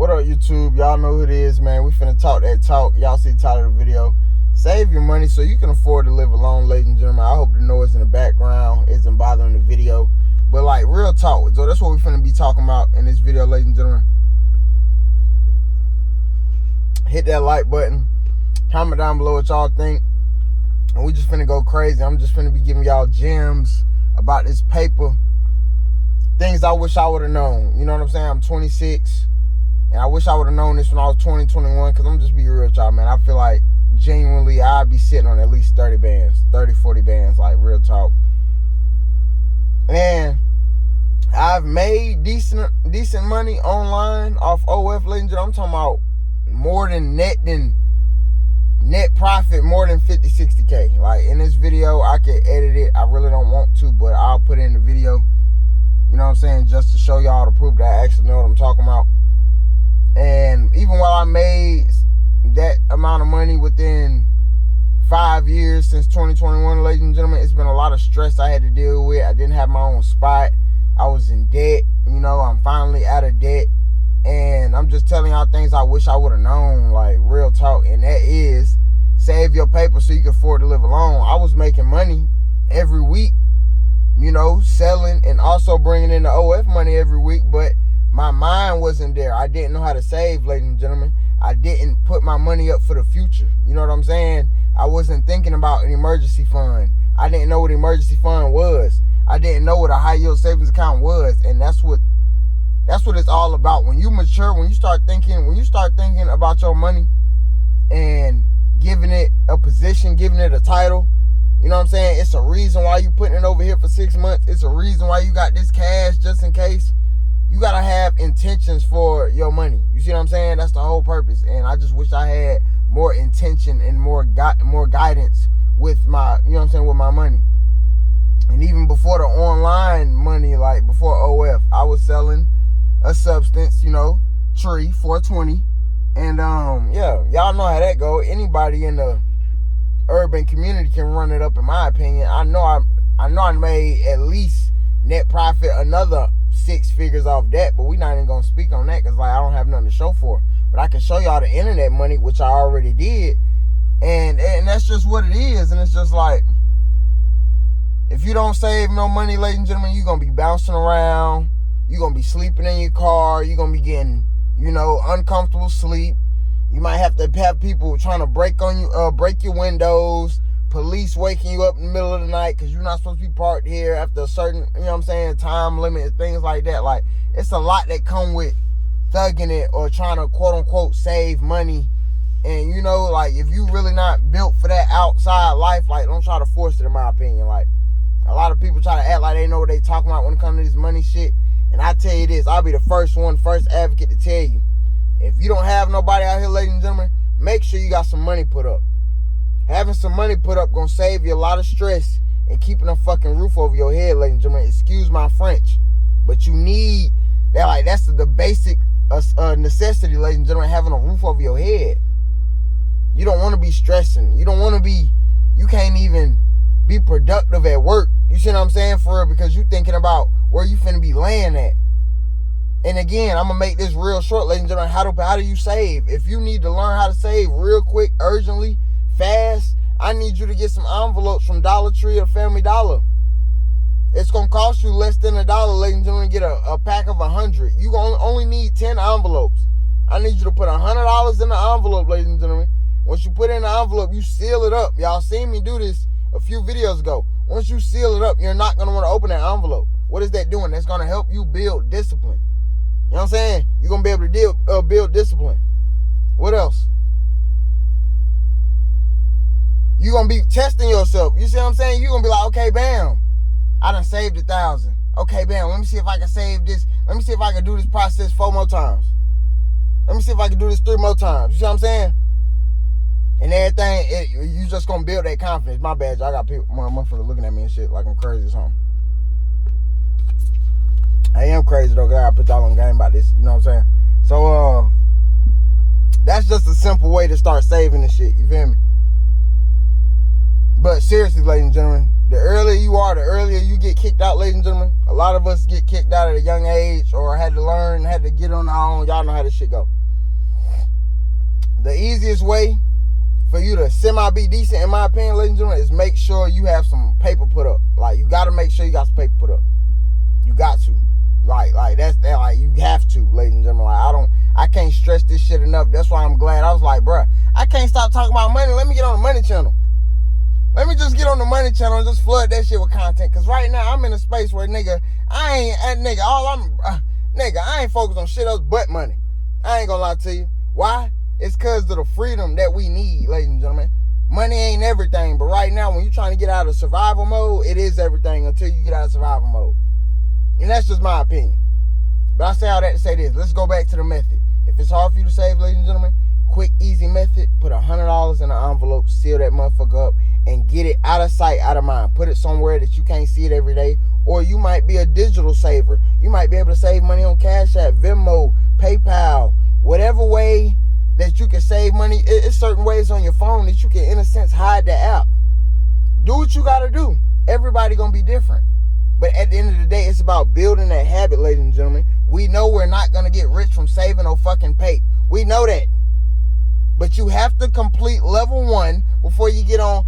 What up, YouTube? Y'all know who it is, man. We finna talk that talk. Y'all see the title of the video. Save your money so you can afford to live alone, ladies and gentlemen. I hope the noise in the background isn't bothering the video. But, like, real talk. So that's what we finna be talking about in this video, ladies and gentlemen. Hit that like button. Comment down below what y'all think. And we just finna go crazy. I'm just finna be giving y'all gems about this paper. Things I wish I would have known. You know what I'm saying? I'm 26. And I wish I would have known this when I was 20, 21. Because I'm just be real with y'all, man. I feel like genuinely I'd be sitting on at least 30 bands. 30, 40 bands. Like, real talk. And I've made decent money online off OF, ladies and gentlemen. I'm talking about more than net profit, more than 50, 60K. Like, in this video, I can edit it. I really don't want to, but I'll put it in the video. You know what I'm saying? Just to show y'all to prove that I actually know what I'm talking about. And even while I made that amount of money within 5 years since 2021, ladies and gentlemen, it's been a lot of stress I had to deal with. I didn't have my own spot. I was in debt. You know, I'm finally out of debt. And I'm just telling y'all things I wish I would have known, like, real talk. And that is, save your paper so you can afford to live alone. I was making money every week, you know, selling and also bringing in the OF money every week, but my mind wasn't there. I didn't know how to save, ladies and gentlemen. I didn't put my money up for the future. You know what I'm saying? I wasn't thinking about an emergency fund. I didn't know what an emergency fund was. I didn't know what a high yield savings account was. And that's what it's all about. When you mature, when you start thinking about your money and giving it a position, giving it a title, you know what I'm saying? It's a reason why you putting it over here for 6 months. It's a reason why you got this cash just in case. You got to have intentions for your money. You see what I'm saying? That's the whole purpose. And I just wish I had more intention and more guidance with my, you know what I'm saying, with my money. And even before the online money, like before OF, I was selling a substance, you know, Tree 420. And yeah, y'all know how that go. Anybody in the urban community can run it up, in my opinion. I know I made at least net profit another 6 figures off that, but we not even gonna speak on that because, like, I don't have nothing to show for. But I can show y'all the internet money, which I already did, and that's just what it is. And it's just like, if you don't save no money, ladies and gentlemen, you're gonna be bouncing around. You're gonna be sleeping in your car. You're gonna be getting, you know, uncomfortable sleep. You might have to have people trying to break your windows. Police waking you up in the middle of the night because you're not supposed to be parked here after a certain, you know what I'm saying, time limit and things like that. Like, it's a lot that come with thugging it or trying to, quote unquote, save money. And, you know, like, if you really not built for that outside life, like, don't try to force it, in my opinion. Like, a lot of people try to act like they know what they talking about when it comes to this money shit. And I tell you this, I'll be the first advocate to tell you, if you don't have nobody out here, ladies and gentlemen, make sure you got some money put up. Having some money put up gonna save you a lot of stress and keeping a fucking roof over your head, ladies and gentlemen. Excuse my French, but you need that. Like, that's the basic necessity, ladies and gentlemen, having a roof over your head. You don't want to be stressing. You can't even be productive at work. You see what I'm saying, for real? Because you thinking about where you finna be laying at. And again, I'm gonna make this real short, ladies and gentlemen. How do you save? If you need to learn how to save real quick, urgently, fast, I need you to get some envelopes from Dollar Tree or Family Dollar. It's gonna cost you less than $1, ladies and gentlemen, to get a pack of 100. You gonna only need 10 envelopes. I need you to put $100 in the envelope, ladies and gentlemen. Once you put it in the envelope, you seal it up. Y'all seen me do this a few videos ago. Once you seal it up, you're not gonna want to open that envelope. What is that doing? That's gonna help you build discipline. You know what I'm saying? You're gonna be able to build discipline. What else? You're going to be testing yourself. You see what I'm saying? You're going to be like, okay, bam, I done saved 1,000. Okay, bam, let me see if I can save this. Let me see if I can do this process 4 more times. Let me see if I can do this 3 more times. You see what I'm saying? And everything, you just going to build that confidence. My bad, y'all. I got people, motherfuckers looking at me and shit like I'm crazy or something. I am crazy, though, because I got to put y'all on game about this. You know what I'm saying? So, that's just a simple way to start saving this shit. You feel me? But seriously, ladies and gentlemen, the earlier you are, the earlier you get kicked out, ladies and gentlemen. A lot of us get kicked out at a young age or had to learn, had to get on our own. Y'all know how this shit go. The easiest way for you to semi-be decent, in my opinion, ladies and gentlemen, is make sure you have some paper put up. Like, you got to make sure you got some paper put up. You got to. Like that's that. Like, you have to, ladies and gentlemen. Like, I can't stress this shit enough. That's why I'm glad. I was like, bruh, I can't stop talking about money. Let me get on the money channel. Let me just get on the money channel and just flood that shit with content. Cause right now I'm in a space where I ain't focused on shit else but money. I ain't gonna lie to you. Why? It's cause of the freedom that we need, ladies and gentlemen. Money ain't everything, but right now when you're trying to get out of survival mode, it is everything until you get out of survival mode. And that's just my opinion. But I say all that to say this. Let's go back to the method. If it's hard for you to save, ladies and gentlemen, quick, easy method. Put $100 in an envelope, seal that motherfucker up, and get it out of sight, out of mind. Put it somewhere that you can't see it every day. Or you might be a digital saver. You might be able to save money on Cash App, Venmo, PayPal, whatever way that you can save money. It's certain ways on your phone that you can, in a sense, hide the app. Do what you got to do. Everybody going to be different. But at the end of the day, it's about building that habit, ladies and gentlemen. We know we're not going to get rich from saving or fucking pay. We know that. But you have to complete level 1 before you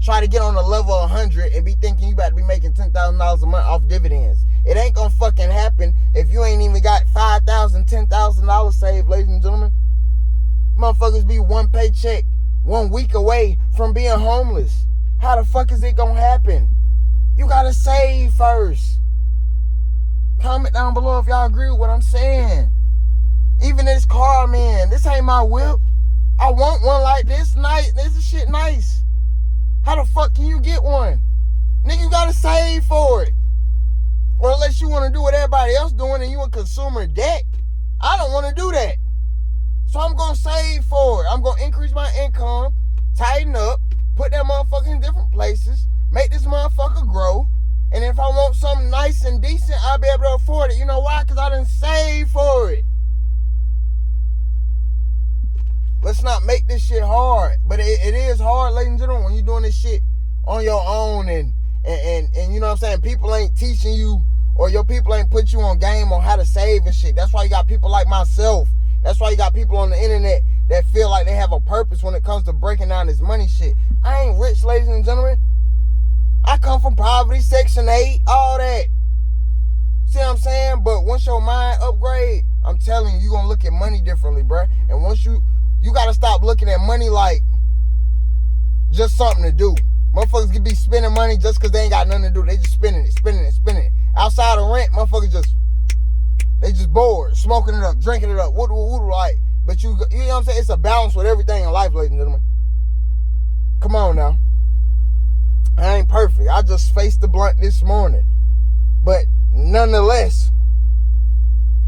try to get on the level 100 and be thinking you about to be making $10,000 a month off dividends. It ain't going to fucking happen if you ain't even got $5,000, $10,000 saved, ladies and gentlemen. Motherfuckers be one paycheck, 1 week away from being homeless. How the fuck is it going to happen? You gotta save first. Comment down below if y'all agree with what I'm saying. Even this car, man, this ain't my whip. I want one like this. Nice. This shit nice. How the fuck can you get one? Nigga, you gotta save for it. Or unless you wanna do what everybody else doing and you in consumer debt. I don't wanna do that. So I'm gonna save for it. I'm gonna increase my income, tighten up, put that motherfucker in different places, make this motherfucker grow. And if I want something nice and decent, I'll be able to afford it. You know why? Because I done saved for it. Let's not make this shit hard. But it is hard, ladies and gentlemen, when you're doing this shit on your own and you know what I'm saying? People ain't teaching you, or your people ain't put you on game on how to save and shit. That's why you got people like myself. That's why you got people on the internet that feel like they have a purpose when it comes to breaking down this money shit. I ain't rich, ladies and gentlemen. I come from poverty, Section 8, all that. See what I'm saying? But once your mind upgrade, I'm telling you, you're going to look at money differently, bruh. And once you got to stop looking at money like just something to do. Motherfuckers can be spending money just because they ain't got nothing to do. They just spending it. Outside of rent, motherfuckers they just bored, smoking it up, drinking it up, like. But you know what I'm saying? It's a balance with everything in life, ladies and gentlemen. Come on now. I ain't perfect. I just faced the blunt this morning. But nonetheless,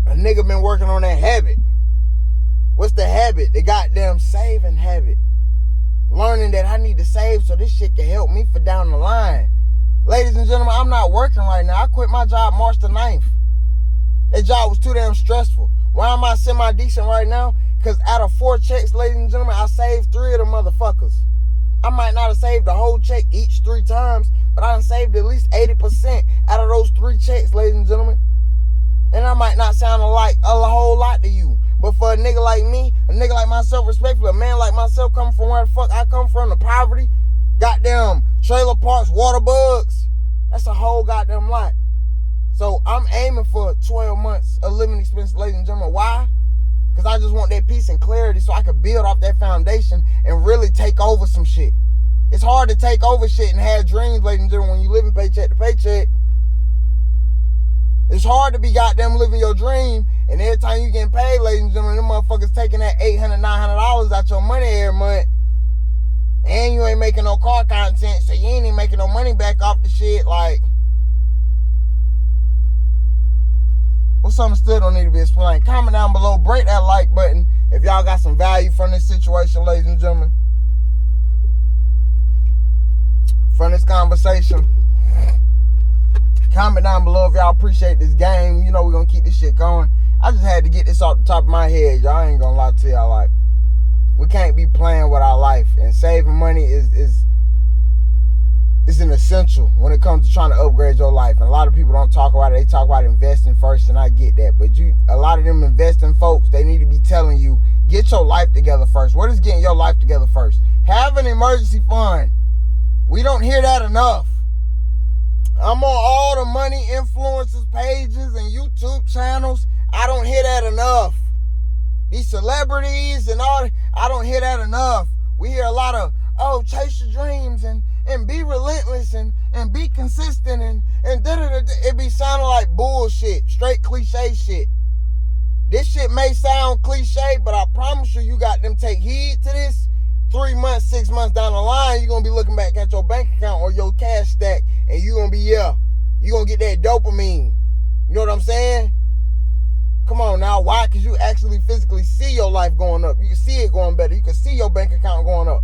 a nigga been working on that habit. What's the habit? The goddamn saving habit. Learning that I need to save so this shit can help me for down the line. Ladies and gentlemen, I'm not working right now. I quit my job March the 9th. That job was too damn stressful. Why am I semi-decent right now? Because out of 4 checks, ladies and gentlemen, I saved 3 of them motherfuckers. I might not have saved the whole check each 3 times, but I done saved at least 80% out of those 3 checks, ladies and gentlemen. And I might not sound like a whole lot to you, but for a nigga like me, a nigga like myself, respectfully, a man like myself coming from where the fuck I come from, the poverty, goddamn trailer parks, water bugs, that's a whole goddamn lot. So I'm aiming for 12 months of living expense, ladies and gentlemen. Why? Because I just want that peace and clarity so I can build off that foundation and really take over some shit. It's hard to take over shit and have dreams, ladies and gentlemen, when you living paycheck to paycheck. It's hard to be goddamn living your dream, and every time you getting paid, ladies and gentlemen, them motherfuckers taking that $800, $900 out your money every month. And you ain't making no car content, so you ain't even making no money back off the shit. Like, what's understood don't need to be explained. Comment down below. Break that like button if y'all got some value from this situation, ladies and gentlemen. From this conversation. Comment down below if y'all appreciate this game. You know we're going to keep this shit going. I just had to get this off the top of my head. Y'all ain't going to lie to y'all. Like, we can't be playing with our life. And saving money is is an essential when it comes to trying to upgrade your life. And a lot of people don't talk about it. They talk about investing first, and I get that. But a lot of them investing folks, they need to be telling you, get your life together first. What is getting your life together first? Have an emergency fund. We don't hear that enough. I'm on all the money influencers pages and YouTube channels. I don't hear that enough. These celebrities and all, I don't hear that enough. We hear a lot of, chase your dreams and be relentless and be consistent and da-da-da-da. It be sounding like bullshit, straight cliche shit. This shit may sound cliche, but I promise you got them take heed to this. 3 months, 6 months down the line, you're going to be looking back at your bank account or your cash stack, and you're going to be, you're going to get that dopamine. You know what I'm saying? Come on now. Why? Because you actually physically see your life going up. You can see it going better. You can see your bank account going up.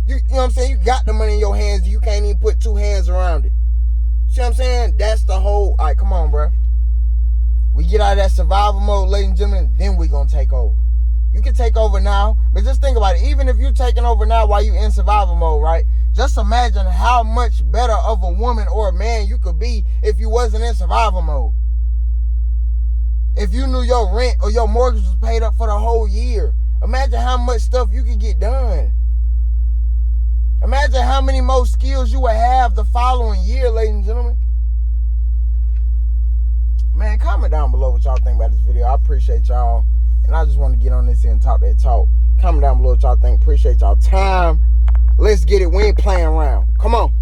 You know what I'm saying? You got the money in your hands. You can't even put 2 hands around it. See what I'm saying? That's the whole, all right, come on, bro. We get out of that survival mode, ladies and gentlemen, then we're going to take over. You can take over now, but just think about it. Even if you're taking over now while you're in survival mode, right? Just imagine how much better of a woman or a man you could be if you wasn't in survival mode. If you knew your rent or your mortgage was paid up for the whole year, imagine how much stuff you could get done. Imagine how many more skills you would have the following year, ladies and gentlemen. Man, comment down below what y'all think about this video. I appreciate y'all. And I just want to get on this here and talk that talk. Comment down below what y'all think. Appreciate y'all time. Let's get it. We ain't playing around. Come on.